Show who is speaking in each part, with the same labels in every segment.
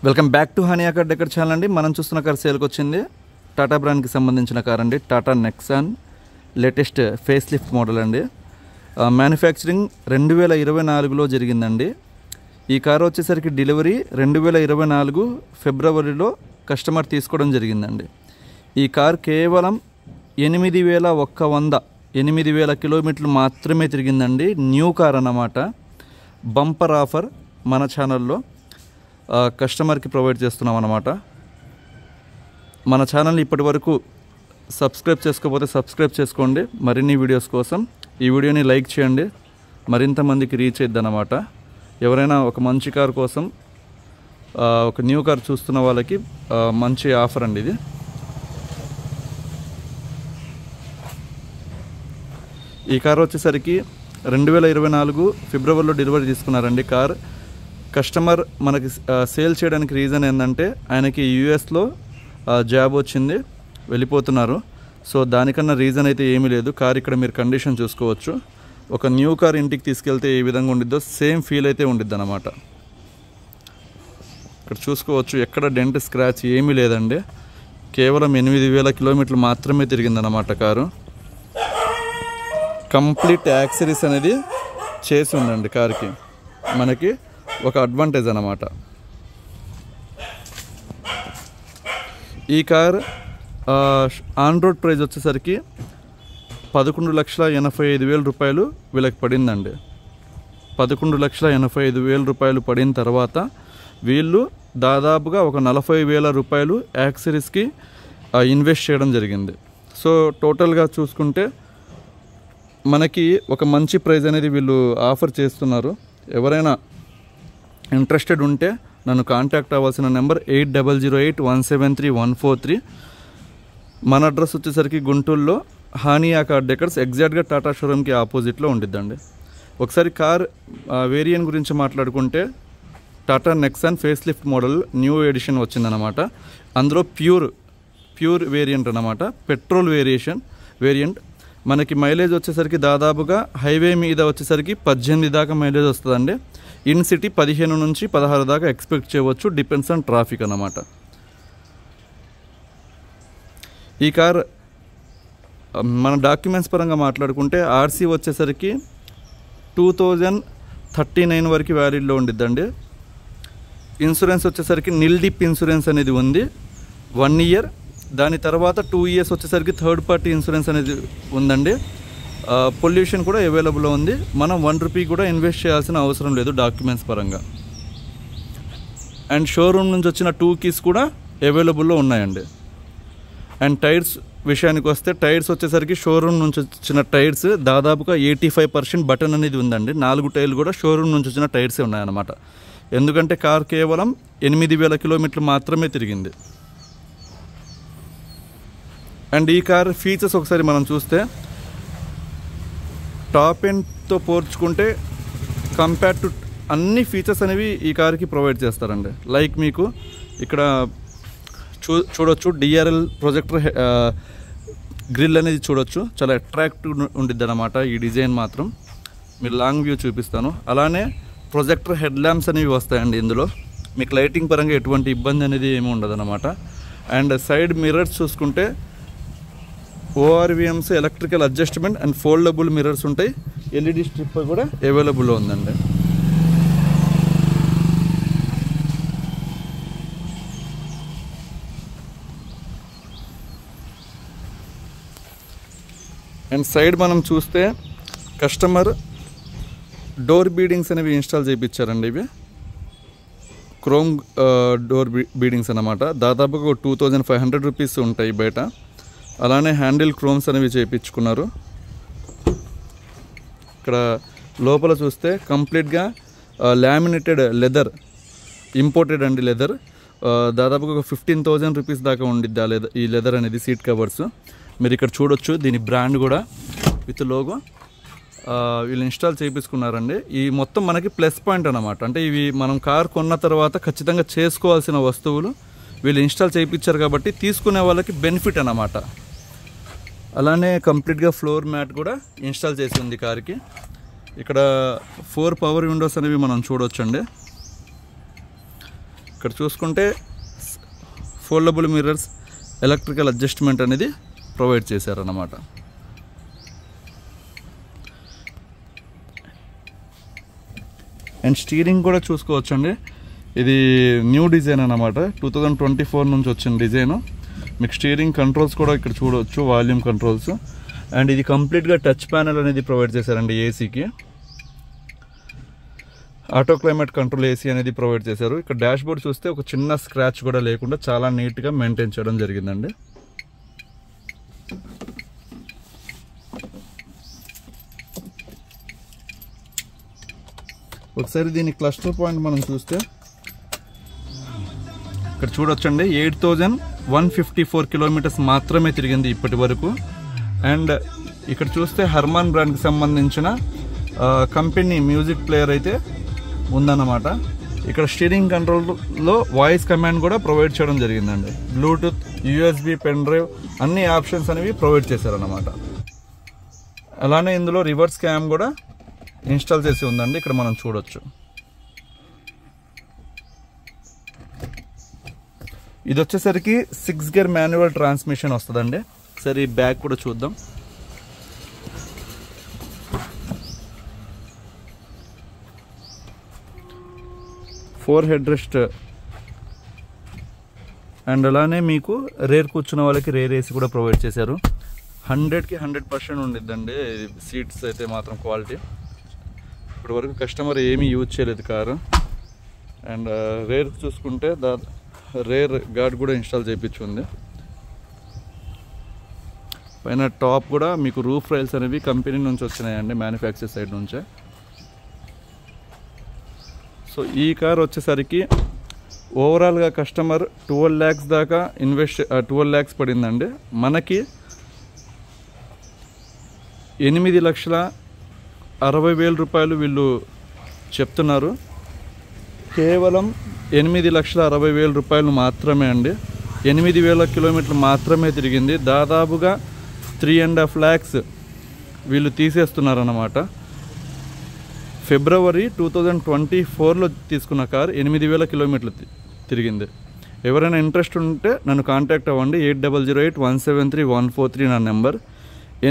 Speaker 1: Welcome back to honey car decor channel అండి. మనం చూస్తున్న కార్ సేల్కి వచ్చింది టాటా బ్రాండ్కి సంబంధించిన కార్ అండి. Tata Nexon latest face lift model అండి. మ్యానుఫ్యాక్చరింగ్ 2024లో జరిగిందండి. ఈ కార్ వచ్చేసరికి డెలివరీ 2024 ఫిబ్రవరిలో కస్టమర్ తీసుకోవడం జరిగిందండి. ఈ కార్ కేవలం 8,100 కిలోమీటర్లు మాత్రమే తిరిగిందండి. న్యూ కార్ అన్నమాట. బంపర్ ఆఫర్ మన ఛానల్లో కస్టమర్కి ప్రొవైడ్ చేస్తున్నాం అన్నమాట. మన ఛానల్ని ఇప్పటి వరకు సబ్స్క్రైబ్ చేసుకోకపోతే సబ్స్క్రైబ్ చేసుకోండి మరిన్ని వీడియోస్ కోసం. ఈ వీడియోని లైక్ చేయండి, మరింత మందికి రీచ్ అయ్యిద్ది అన్నమాట. ఎవరైనా ఒక మంచి కార్ కోసం ఒక న్యూ కార్ చూస్తున్న వాళ్ళకి మంచి ఆఫర్ అండి ఇది. ఈ కార్ వచ్చేసరికి 2024 ఫిబ్రవరిలో డెలివరీ తీసుకున్నారండి. కార్ కస్టమర్ మనకి సేల్ చేయడానికి రీజన్ ఏంటంటే ఆయనకి యూఎస్లో జాబ్ వచ్చింది, వెళ్ళిపోతున్నారు. సో దానికన్నా రీజన్ అయితే ఏమీ లేదు. కార్ ఇక్కడ మీరు కండిషన్ చూసుకోవచ్చు. ఒక న్యూ కార్ ఇంటికి తీసుకెళ్తే ఏ విధంగా ఉండిద్దో సేమ్ ఫీల్ అయితే ఉండిద్ది అన్నమాట. ఇక్కడ చూసుకోవచ్చు, ఎక్కడ డెంట్ స్క్రాచ్ ఏమీ లేదండి. కేవలం 8,000 కిలోమీటర్లు మాత్రమే తిరిగిందన్నమాట కారు. కంప్లీట్ యాక్సరీస్ అనేది చేసి ఉందండి కార్కి. మనకి ఒక అడ్వాంటేజ్ అన్నమాట. ఈ కార్ ఆన్ రోడ్ ప్రైస్ వచ్చేసరికి 11,85,000 రూపాయలు వీళ్ళకి పడిందండి. 11,85,000 రూపాయలు పడిన తర్వాత వీళ్ళు దాదాపుగా ఒక 40,000 రూపాయలు యాక్సరీస్కి ఇన్వెస్ట్ చేయడం జరిగింది. సో టోటల్గా చూసుకుంటే మనకి ఒక మంచి ప్రైస్ అనేది వీళ్ళు ఆఫర్ చేస్తున్నారు. ఎవరైనా ఇంట్రెస్టెడ్ ఉంటే నన్ను కాంటాక్ట్ అవ్వాల్సిన నెంబర్ 8008173143. మన అడ్రస్ వచ్చేసరికి గుంటూరులో హనీ కార్ డెకర్స్ ఎగ్జాక్ట్గా టాటా షోరూమ్కి ఆపోజిట్లో ఉండిద్దండి. ఒకసారి కార్ వేరియంట్ గురించి మాట్లాడుకుంటే Tata Nexon face lift model new edition వచ్చిందనమాట. అందులో ప్యూర్ వేరియంట్ అన్నమాట. పెట్రోల్ వేరియంట్ మనకి మైలేజ్ వచ్చేసరికి దాదాపుగా హైవే మీద వచ్చేసరికి 18 దాకా మైలేజ్ వస్తుందండి. ఇన్ సిటీ 15 నుంచి 16 దాకా ఎక్స్పెక్ట్ చేయవచ్చు, డిపెండ్స్ ఆన్ ట్రాఫిక్ అన్నమాట. ఈ కార్ మన డాక్యుమెంట్స్ పరంగా మాట్లాడుకుంటే ఆర్సీ వచ్చేసరికి 2039 వరకు వ్యాలిడ్లో ఉండిద్దండి. ఇన్సూరెన్స్ వచ్చేసరికి నిల్ డిప్ ఇన్సూరెన్స్ అనేది ఉంది 1 ఇయర్. దాని తర్వాత 2 ఇయర్స్ వచ్చేసరికి థర్డ్ పార్టీ ఇన్సూరెన్స్ అనేది ఉందండి. పొల్యూషన్ కూడా అవైలబుల్లో ఉంది. మనం 1 రూపీ కూడా ఇన్వెస్ట్ చేయాల్సిన అవసరం లేదు డాక్యుమెంట్స్ పరంగా. అండ్ షోరూమ్ నుంచి వచ్చిన 2 కీస్ కూడా అవైలబుల్లో ఉన్నాయండి. అండ్ టైర్స్ విషయానికి వస్తే టైర్స్ వచ్చేసరికి షోరూమ్ నుంచి వచ్చిన టైర్స్ దాదాపుగా 85% బటన్ అనేది ఉందండి. 4 టైర్లు కూడా షోరూమ్ నుంచి వచ్చిన టైర్సే ఉన్నాయన్నమాట. ఎందుకంటే కార్ కేవలం 8,000 కిలోమీటర్లు మాత్రమే తిరిగింది. అండ్ ఈ కార్ ఫీచర్స్ ఒకసారి మనం చూస్తే టాప్ ఎండ్తో పోల్చుకుంటే కంపేర్ టు అన్ని ఫీచర్స్ అనేవి ఈ కార్కి ప్రొవైడ్ చేస్తారండి. లైక్ మీకు ఇక్కడ చూడొచ్చు డిఆర్ఎల్ ప్రొజెక్టర్ గ్రిల్ అనేది చూడొచ్చు. చాలా అట్రాక్టివ్ ఉండిద్ది అన్నమాట ఈ డిజైన్ మాత్రం. మీరు లాంగ్ వ్యూ చూపిస్తాను. అలానే ప్రొజెక్టర్ హెడ్ ల్యాంప్స్ అనేవి వస్తాయండి ఇందులో. మీకు లైటింగ్ పరంగా ఎటువంటి ఇబ్బంది అనేది ఏమి ఉండదు అన్నమాట. అండ్ సైడ్ మిర్రర్స్ చూసుకుంటే ORVMs electrical adjustment and foldable mirrors ఉంటాయి. ఎల్ఈడి స్ట్రిప్ కూడా అవైలబుల్లో ఉందండి. అండ్ సైడ్ మనం చూస్తే కస్టమర్ డోర్ బీడింగ్స్ అనేవి ఇన్స్టాల్ చేయించారండి. ఇవి క్రోమ్ డోర్ బీడింగ్స్ అన్నమాట. దాదాపుగా 2,500 రూపీస్ ఉంటాయి బయట. అలానే హ్యాండిల్ క్రోమ్స్ అనేవి చేయించుకున్నారు. ఇక్కడ లోపల చూస్తే కంప్లీట్గా లామినేటెడ్ లెదర్, ఇంపోర్టెడ్ అండి లెదర్. దాదాపుగా ఒక 15,000 రూపీస్ దాకా ఉండిద్ది ఈ లెదర్ అనేది. సీట్ కవర్స్ మీరు ఇక్కడ చూడొచ్చు. దీని బ్రాండ్ కూడా విత్ లోగో వీళ్ళు ఇన్స్టాల్ చేయించుకున్నారండి. ఈ మొత్తం మనకి ప్లస్ పాయింట్ అన్నమాట. అంటే ఇవి మనం కార్ కొన్న తర్వాత ఖచ్చితంగా చేసుకోవాల్సిన వస్తువులు వీళ్ళు ఇన్స్టాల్ చేయించారు కాబట్టి తీసుకునే వాళ్ళకి బెనిఫిట్ అన్నమాట. అలానే కంప్లీట్గా ఫ్లోర్ మ్యాట్ కూడా ఇన్స్టాల్ చేసి ఉంది కార్కి. ఇక్కడ 4 పవర్ విండోస్ అనేవి మనం చూడొచ్చండి. ఇక్కడ చూసుకుంటే ఫోల్డబుల్ మిర్రర్స్, ఎలక్ట్రికల్ అడ్జస్ట్మెంట్ అనేది ప్రొవైడ్ చేశారన్నమాట. అండ్ స్టీరింగ్ కూడా చూసుకోవచ్చండి. ఇది న్యూ డిజైన్ అన్నమాట, 2024 నుంచి వచ్చిన డిజైను. మీకు స్టీరింగ్ కంట్రోల్స్ కూడా ఇక్కడ చూడవచ్చు, వాల్యూమ్ కంట్రోల్స్. అండ్ ఇది కంప్లీట్గా టచ్ ప్యానెల్ అనేది ప్రొవైడ్ చేశారండి. ఏసీకి ఆటో క్లైమేట్ కంట్రోల్ ఏసీ అనేది ప్రొవైడ్ చేశారు. ఇక్కడ డాష్ బోర్డ్ చూస్తే ఒక చిన్న స్క్రాచ్ కూడా లేకుండా చాలా నీట్గా మెయింటైన్ చేయడం జరిగిందండి. ఒకసారి దీని క్లస్టర్ పాయింట్ మనం చూస్తే ఇక్కడ చూడొచ్చండి, 8154 కిలోమీటర్స్ మాత్రమే తిరిగింది ఇప్పటి వరకు. అండ్ ఇక్కడ చూస్తే హర్మాన్ బ్రాండ్కి సంబంధించిన కంపెనీ మ్యూజిక్ ప్లేయర్ అయితే ఉందన్నమాట. ఇక్కడ స్టీరింగ్ కంట్రోల్లో వాయిస్ కమాండ్ కూడా ప్రొవైడ్ చేయడం జరిగిందండి. బ్లూటూత్, యూఎస్బి, పెన్ డ్రైవ్ అన్ని ఆప్షన్స్ అనేవి ప్రొవైడ్ చేశారన్నమాట. అలానే ఇందులో రివర్స్ క్యామ్ కూడా ఇన్స్టాల్ చేసి ఉందండి, ఇక్కడ మనం చూడొచ్చు. ఇది వచ్చేసరికి 6 గేర్ మాన్యువల్ ట్రాన్స్మిషన్ వస్తుందండి. సరే ఈ బ్యాగ్ కూడా చూద్దాం. ఫోర్ హెడ్ రెస్ట్ అండ్ అలానే మీకు రేర్ కూర్చున్న వాళ్ళకి రేర్ ఏసీ కూడా ప్రొవైడ్ చేశారు. 100కి 100% ఉండిద్దండి సీట్స్ అయితే మాత్రం క్వాలిటీ. ఇప్పటి వరకు కస్టమర్ ఏమీ యూజ్ చేయలేదు కారు. అండ్ రేర్ చూసుకుంటే రేర్ గార్డ్ కూడా ఇన్స్టాల్ చేయించుంది. పైన టాప్ కూడా మీకు రూఫ్ రైల్స్ అనేవి కంపెనీ నుంచి వచ్చినాయండి, మ్యానుఫ్యాక్చర్ సైడ్ నుంచే. సో ఈ కార్ వచ్చేసరికి ఓవరాల్గా కస్టమర్ 12 lakhs దాకా 12 lakhs పడిందండి. మనకి 8,60,60,000 రూపాయలు వీళ్ళు చెప్తున్నారు. కేవలం 8,60,60,000 రూపాయలు మాత్రమే అండి. 8,000 కిలోమీటర్లు మాత్రమే తిరిగింది. దాదాపుగా 3.5 lakhs వీళ్ళు తీసేస్తున్నారన్నమాట. ఫిబ్రవరి 2024లో తీసుకున్న కార్ 8,000 కిలోమీటర్లు తిరిగింది. ఎవరైనా ఇంట్రెస్ట్ ఉంటే నన్ను కాంటాక్ట్ అవ్వండి. 8008173143 నా నెంబర్.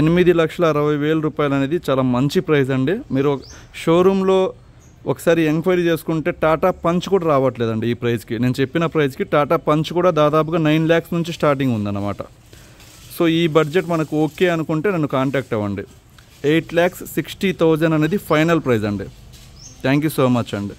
Speaker 1: 8,60,60,000 రూపాయలు అనేది చాలా మంచి ప్రైస్ అండి. మీరు షోరూంలో ఒకసారి ఎంక్వైరీ చేసుకుంటే టాటా పంచ్ కూడా రావట్లేదండి ఈ ప్రైస్కి. నేను చెప్పిన ప్రైస్కి టాటా పంచ్ కూడా దాదాపుగా 9 lakhs నుంచి స్టార్టింగ్ ఉందన్నమాట. సో ఈ బడ్జెట్ మనకు ఓకే అనుకుంటే నన్ను కాంటాక్ట్ అవ్వండి. 8,60,000 అనేది ఫైనల్ ప్రైస్ అండి. థ్యాంక్ యూ సో మచ్ అండి.